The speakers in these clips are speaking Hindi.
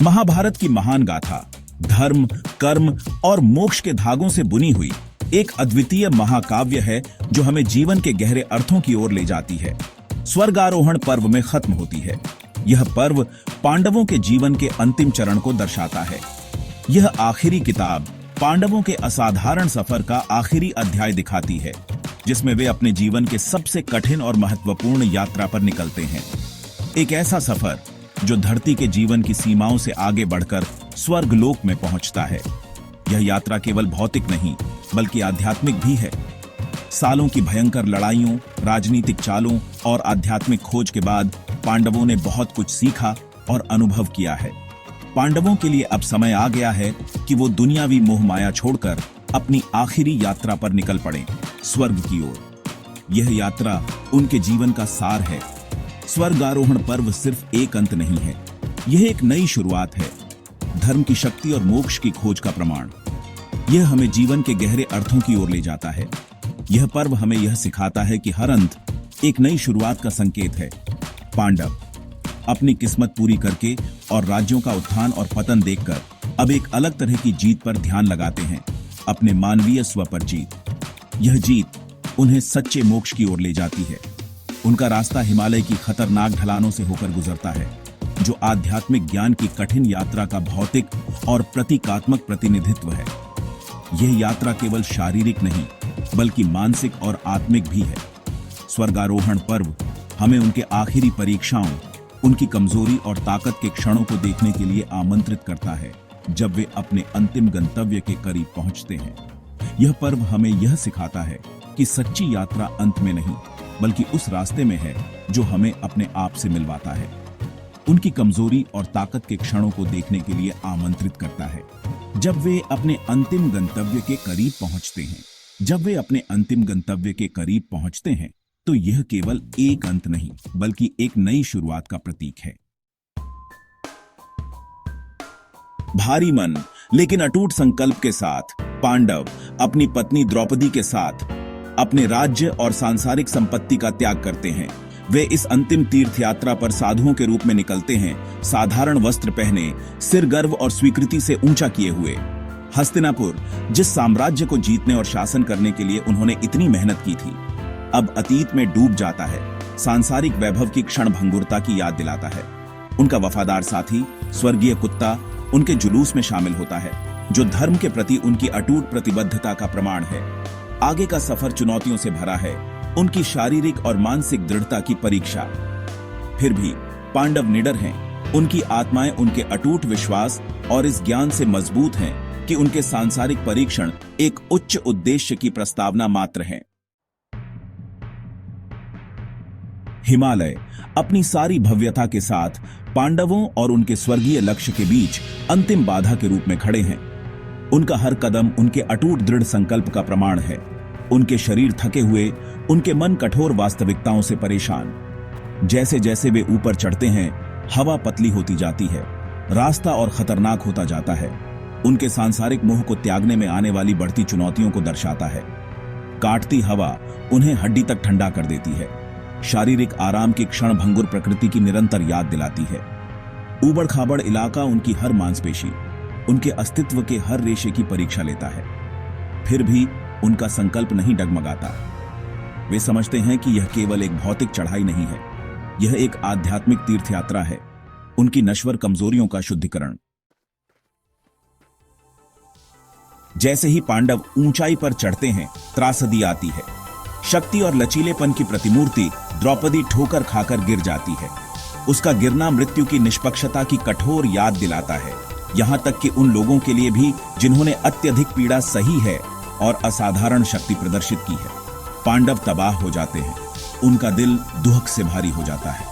महाभारत की महान गाथा धर्म, कर्म और मोक्ष के धागों से बुनी हुई एक अद्वितीय महाकाव्य है जो हमें जीवन के गहरे अर्थों की ओर ले जाती है। स्वर्गारोहण पर्व में खत्म होती है। यह पर्व पांडवों के जीवन के अंतिम चरण को दर्शाता है। यह आखिरी किताब पांडवों के असाधारण सफर का आखिरी अध्याय दिखाती है, जिसमें वे अपने जीवन के सबसे कठिन और महत्वपूर्ण यात्रा पर निकलते हैं। एक ऐसा सफर जो धरती के जीवन की सीमाओं से आगे बढ़कर स्वर्गलोक में पहुंचता है। यह यात्रा केवल भौतिक नहीं बल्कि आध्यात्मिक भी है। सालों की भयंकर लड़ाइयों, राजनीतिक चालों और आध्यात्मिक खोज के बाद पांडवों ने बहुत कुछ सीखा और अनुभव किया है। पांडवों के लिए अब समय आ गया है कि वो दुनियावी मोह माया छोड़कर अपनी आखिरी यात्रा पर निकल पड़े, स्वर्ग की ओर। यह यात्रा उनके जीवन का सार है। स्वर्गारोहण पर्व सिर्फ एक अंत नहीं है, यह एक नई शुरुआत है, धर्म की शक्ति और मोक्ष की खोज का प्रमाण। यह हमें जीवन के गहरे अर्थों की ओर ले जाता है। यह पर्व हमें यह सिखाता है कि हर अंत एक नई शुरुआत का संकेत है। पांडव अपनी किस्मत पूरी करके और राज्यों का उत्थान और पतन देखकर अब एक अलग तरह की जीत पर ध्यान लगाते हैं, अपने मानवीय स्व पर जीत। यह जीत उन्हें सच्चे मोक्ष की ओर ले जाती है। उनका रास्ता हिमालय की खतरनाक ढलानों से होकर गुजरता है, जो आध्यात्मिक ज्ञान की कठिन यात्रा का भौतिक और प्रतीकात्मक प्रतिनिधित्व है। यह यात्रा केवल शारीरिक नहीं बल्कि मानसिक और आत्मिक भी है। स्वर्गारोहण पर्व हमें उनके आखिरी परीक्षाओं, उनकी कमजोरी और ताकत के क्षणों को देखने के लिए आमंत्रित करता है, जब वे अपने अंतिम गंतव्य के करीब पहुंचते हैं। यह पर्व हमें यह सिखाता है कि सच्ची यात्रा अंत में नहीं बल्कि उस रास्ते में है जो हमें अपने आप से मिलवाता है। उनकी कमजोरी और ताकत के क्षणों को देखने के लिए आमंत्रित करता है। जब वे अपने अंतिम गंतव्य के करीब पहुंचते हैं, तो यह केवल एक अंत नहीं बल्कि एक नई शुरुआत का प्रतीक है। भारी मन लेकिन अटूट संकल्प के साथ पांडव अपनी पत्नी द्रौपदी के साथ अपने राज्य और सांसारिक संपत्ति का त्याग करते हैं। वे इस अंतिम तीर्थ यात्रा पर साधुओं के रूप में निकलते हैं, साधारण वस्त्र पहने, सिर गर्व और स्वीकृति से ऊंचा किए हुए। हस्तिनापुर, जिस साम्राज्य को जीतने और शासन करने के लिए उन्होंने इतनी मेहनत की थी, अब अतीत में डूब जाता है। सांसारिक वैभव की क्षणभंगुरता की याद दिलाता है। उनका वफादार साथी स्वर्गीय कुत्ता उनके जुलूस में शामिल होता है, जो धर्म के प्रति उनकी अटूट प्रतिबद्धता का प्रमाण है। आगे का सफर चुनौतियों से भरा है, उनकी शारीरिक और मानसिक दृढ़ता की परीक्षा। फिर भी पांडव निडर हैं। उनकी आत्माएं उनके अटूट विश्वास और इस ज्ञान से मजबूत हैं कि उनके सांसारिक परीक्षण एक उच्च उद्देश्य की प्रस्तावना मात्र हैं। हिमालय अपनी सारी भव्यता के साथ पांडवों और उनके स्वर्गीय लक्ष्य के बीच अंतिम बाधा के रूप में खड़े हैं। उनका हर कदम उनके अटूट दृढ़ संकल्प का प्रमाण है। उनके शरीर थके हुए, उनके मन कठोर वास्तविकताओं से परेशान। जैसे जैसे वे ऊपर चढ़ते हैं, हवा पतली होती जाती है, रास्ता और खतरनाक होता जाता है। उनके सांसारिक मोह को त्यागने में आने वाली बढ़ती चुनौतियों को दर्शाता है। काटती हवा उन्हें हड्डी तक ठंडा कर देती है। शारीरिक आराम की क्षणभंगुर प्रकृति की निरंतर याद दिलाती है। ऊबड़ खाबड़ इलाका उनकी हर मांसपेशी, उनके अस्तित्व के हर रेशे की परीक्षा लेता है। फिर भी उनका संकल्प नहीं डगमगाता। वे समझते हैं कि यह केवल एक भौतिक चढ़ाई नहीं है, यह एक आध्यात्मिक तीर्थयात्रा है, उनकी नश्वर कमजोरियों का शुद्धिकरण। जैसे ही पांडव ऊंचाई पर चढ़ते हैं, त्रासदी आती है। शक्ति और लचीलेपन की प्रतिमूर्ति द्रौपदी ठोकर खाकर गिर जाती है। उसका गिरना मृत्यु की निष्पक्षता की कठोर याद दिलाता है, यहां तक कि उन लोगों के लिए भी जिन्होंने अत्यधिक पीड़ा सही है और असाधारण शक्ति प्रदर्शित की है। पांडव तबाह हो जाते हैं, उनका दिल दुख से भारी हो जाता है।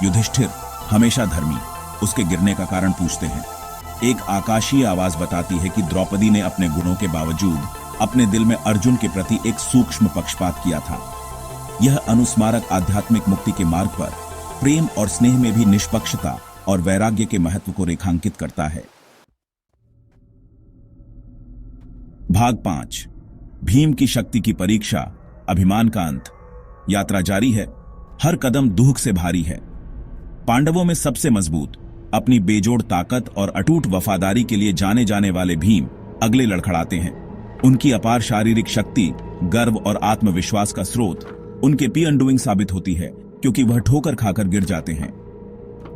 युधिष्ठिर, हमेशा धर्मी, उसके गिरने का कारण पूछते हैं। एक आकाशीय आवाज बताती है कि द्रौपदी ने अपने गुणों के बावजूद अपने दिल में अर्जुन के प्रति एक सूक्ष्म पक्षपात किया था। यह अनुस्मारक आध्यात्मिक मुक्ति के मार्ग पर प्रेम और स्नेह में भी निष्पक्षता और वैराग्य के महत्व को रेखांकित करता है। भाग 5, भीम की शक्ति की परीक्षा, अभिमान का अंत। यात्रा जारी है, हर कदम दुख से भारी है। पांडवों में सबसे मजबूत अपनी बेजोड़ ताकत और अटूट वफादारी के लिए जाने जाने वाले भीम अगले लड़खड़ाते हैं। उनकी अपार शारीरिक शक्ति, गर्व और आत्मविश्वास का स्रोत उनके पी अनडूइंग साबित होती है, क्योंकि वह ठोकर खाकर गिर जाते हैं।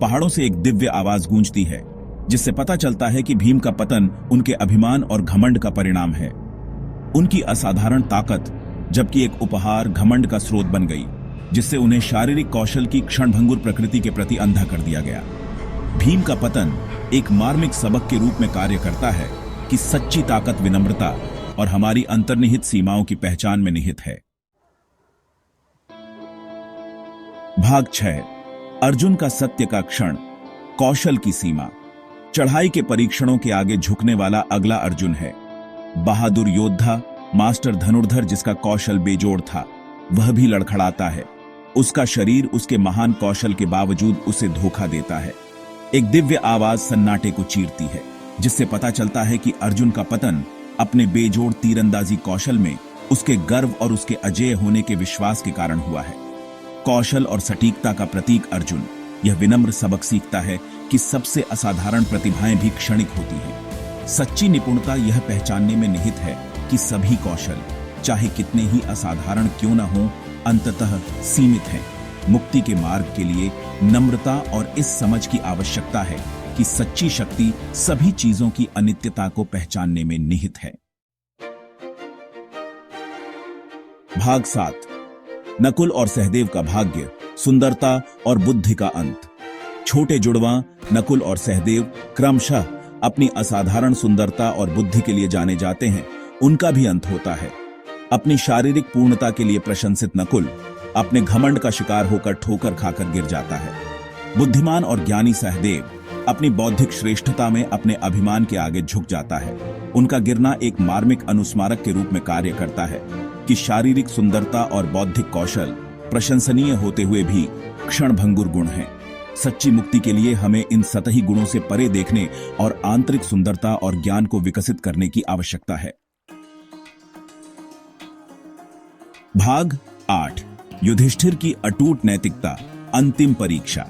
पहाड़ों से एक दिव्य आवाज गूंजती है, जिससे पता चलता है कि भीम का पतन उनके अभिमान और घमंड का परिणाम है। उनकी असाधारण ताकत जबकि एक उपहार घमंड का स्रोत बन गई, जिससे उन्हें शारीरिक कौशल की क्षणभंगुर प्रकृति के प्रति अंधा कर दिया गया। भीम का पतन एक मार्मिक सबक के रूप में कार्य करता है कि सच्ची ताकत विनम्रता और हमारी अंतर्निहित सीमाओं की पहचान में निहित है। भाग 6। अर्जुन का सत्य का क्षण, कौशल की सीमा। चढ़ाई के परीक्षणों के आगे झुकने वाला अगला अर्जुन है। बहादुर योद्धा, मास्टर धनुर्धर जिसका कौशल बेजोड़ था, वह भी लड़खड़ाता है। उसका शरीर उसके महान कौशल के बावजूद उसे धोखा देता है। एक दिव्य आवाज सन्नाटे को चीरती है, जिससे पता चलता है कि अर्जुन का पतन अपने बेजोड़ तीरंदाजी कौशल में उसके गर्व और उसके अजेय होने के विश्वास के कारण हुआ है। कौशल और सटीकता का प्रतीक अर्जुन यह विनम्र सबक सीखता है कि सबसे असाधारण प्रतिभाएं भी क्षणिक होती हैं। सच्ची निपुणता यह पहचानने में निहित है कि सभी कौशल, चाहे कितने ही असाधारण क्यों न हों, अंततः सीमित हैं। मुक्ति के मार्ग के लिए नम्रता और इस समझ की आवश्यकता है कि सच्ची शक्ति सभी चीजों की अनित्यता को पहचानने में निहित है। भाग 7। नकुल और सहदेव का भाग्य, सुंदरता और बुद्धि का अंत। छोटे जुड़वां नकुल और सहदेव क्रमशः अपनी असाधारण सुंदरता और बुद्धि के लिए जाने जाते हैं। उनका भी अंत होता है। अपनी शारीरिक पूर्णता के लिए प्रशंसित नकुल अपने घमंड का शिकार होकर ठोकर खाकर गिर जाता है। बुद्धिमान और ज्ञानी सहदेव अपनी बौद्धिक श्रेष्ठता में अपने अभिमान के आगे झुक जाता है। उनका गिरना एक मार्मिक अनुस्मारक के रूप में कार्य करता है कि शारीरिक सुंदरता और बौद्धिक कौशल प्रशंसनीय होते हुए भी क्षणभंगुर गुण हैं। सच्ची मुक्ति के लिए हमें इन सतही गुणों से परे देखने और आंतरिक सुंदरता और ज्ञान को विकसित करने की आवश्यकता है। भाग 8। युधिष्ठिर की अटूट नैतिकता, अंतिम परीक्षा।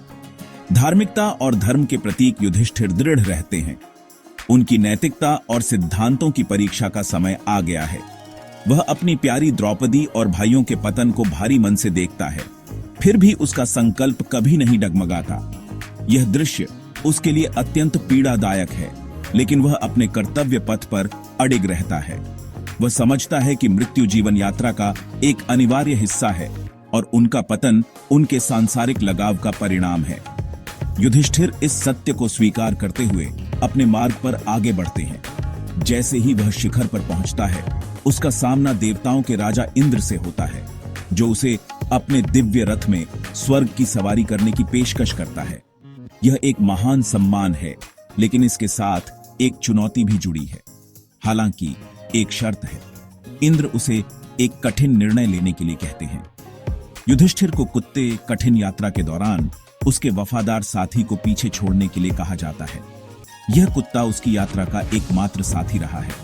धार्मिकता और धर्म के प्रतीक युधिष्ठिर दृढ़ रहते हैं। उनकी नैतिकता और सिद्धांतों की परीक्षा का समय आ गया है। वह अपनी प्यारी द्रौपदी और भाइयों के पतन को भारी मन से देखता है, फिर भी उसका संकल्प कभी नहीं डगमगाता। यह दृश्य उसके लिए अत्यंत पीड़ादायक है, लेकिन वह अपने कर्तव्य पथ पर अडिग रहता है। वह समझता है कि मृत्यु जीवन यात्रा का एक अनिवार्य हिस्सा है और उनका पतन उनके सांसारिक लगाव का परिणाम है। युधिष्ठिर इस सत्य को स्वीकार करते हुए अपने मार्ग पर आगे बढ़ते हैं। जैसे ही वह शिखर पर पहुंचता है, उसका सामना देवताओं के राजा इंद्र से होता है, जो उसे अपने दिव्य रथ में स्वर्ग की सवारी करने की पेशकश करता है। यह एक महान सम्मान है, लेकिन इसके साथ एक चुनौती भी जुड़ी है। हालांकि एक शर्त है। इंद्र उसे एक कठिन निर्णय लेने के लिए कहते हैं। युधिष्ठिर को कुत्ते कठिन यात्रा के दौरान उसके वफादार साथी को पीछे छोड़ने के लिए कहा जाता है। यह कुत्ता उसकी यात्रा का एकमात्र साथी रहा है।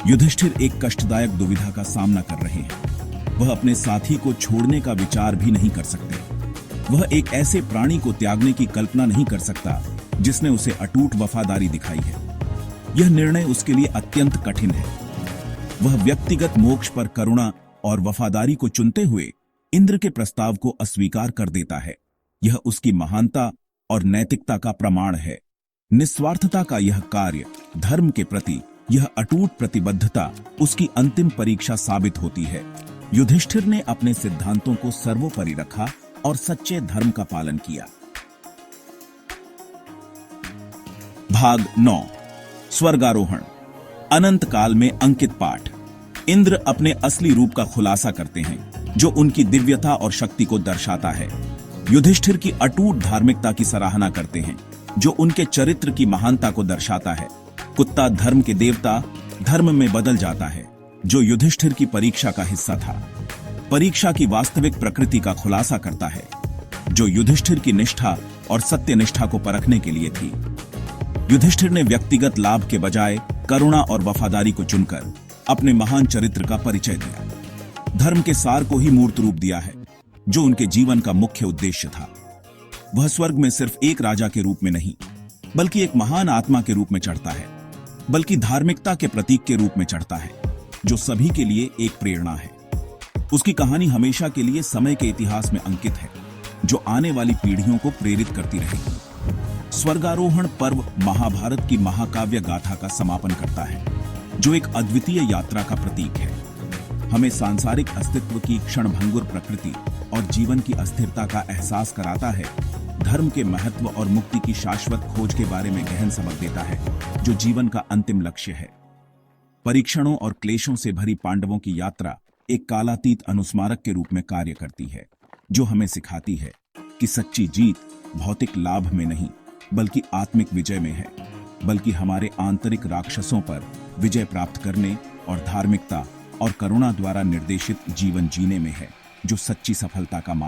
युधिष्ठिर एक कष्टदायक दुविधा का सामना कर रहे हैं। वह अपने साथी को छोड़ने का विचार भी नहीं कर सकते। वह एक ऐसे प्राणी को त्यागने की कल्पना नहीं कर सकता जिसने उसे अटूट वफादारी दिखाई है। यह निर्णय उसके लिए अत्यंत कठिन है। वह व्यक्तिगत मोक्ष पर करुणा और वफादारी को चुनते हुए इंद्र के प्रस्ताव को अस्वीकार कर देता है। यह उसकी महानता और नैतिकता का प्रमाण है। निस्वार्थता का यह कार्य, धर्म के प्रति यह अटूट प्रतिबद्धता उसकी अंतिम परीक्षा साबित होती है। युधिष्ठिर ने अपने सिद्धांतों को सर्वोपरि रखा और सच्चे धर्म का पालन किया। भाग 9। स्वर्गारोहण, अनंत काल में अंकित पाठ। इंद्र अपने असली रूप का खुलासा करते हैं, जो उनकी दिव्यता और शक्ति को दर्शाता है। युधिष्ठिर की अटूट धार्मिकता की सराहना करते हैं, जो उनके चरित्र की महानता को दर्शाता है। कुत्ता धर्म के देवता धर्म में बदल जाता है, जो युधिष्ठिर की परीक्षा का हिस्सा था। परीक्षा की वास्तविक प्रकृति का खुलासा करता है, जो युधिष्ठिर की निष्ठा और सत्यनिष्ठा को परखने के लिए थी। युधिष्ठिर ने व्यक्तिगत लाभ के बजाय करुणा और वफादारी को चुनकर अपने महान चरित्र का परिचय दिया। धर्म के सार को ही मूर्त रूप दिया है, जो उनके जीवन का मुख्य उद्देश्य था। वह स्वर्ग में सिर्फ एक राजा के रूप में नहीं, बल्कि एक महान आत्मा के रूप में चढ़ता है, बल्कि धार्मिकता के प्रतीक के रूप में चढ़ता है, जो सभी के लिए एक प्रेरणा है। उसकी कहानी हमेशा के लिए समय के इतिहास में अंकित है, जो आने वाली पीढ़ियों को प्रेरित करती रहेगी। स्वर्गारोहण पर्व महाभारत की महाकाव्य गाथा का समापन करता है, जो एक अद्वितीय यात्रा का प्रतीक है। हमें सांसारिक अस्तित्व की क्षणभंगुर प्रकृति और जीवन की अस्थिरता का एहसास कराता है, धर्म के महत्व और मुक्ति की शाश्वत खोज के बारे में गहन सबक देता है, जो जीवन का अंतिम लक्ष्य है। परीक्षणों और क्लेशों से भरी पांडवों की यात्रा एक कालातीत अनुस्मारक के रूप में कार्य करती है, जो हमें सिखाती है कि सच्ची जीत भौतिक लाभ में नहीं, बल्कि आत्मिक विजय में है, बल्कि हमारे आंतरिक राक्षसों पर विजय प्राप्त करने और धार्मिकता और करुणा द्वारा निर्देशित जीवन जीने में है, जो सच्ची सफलता का मार्ग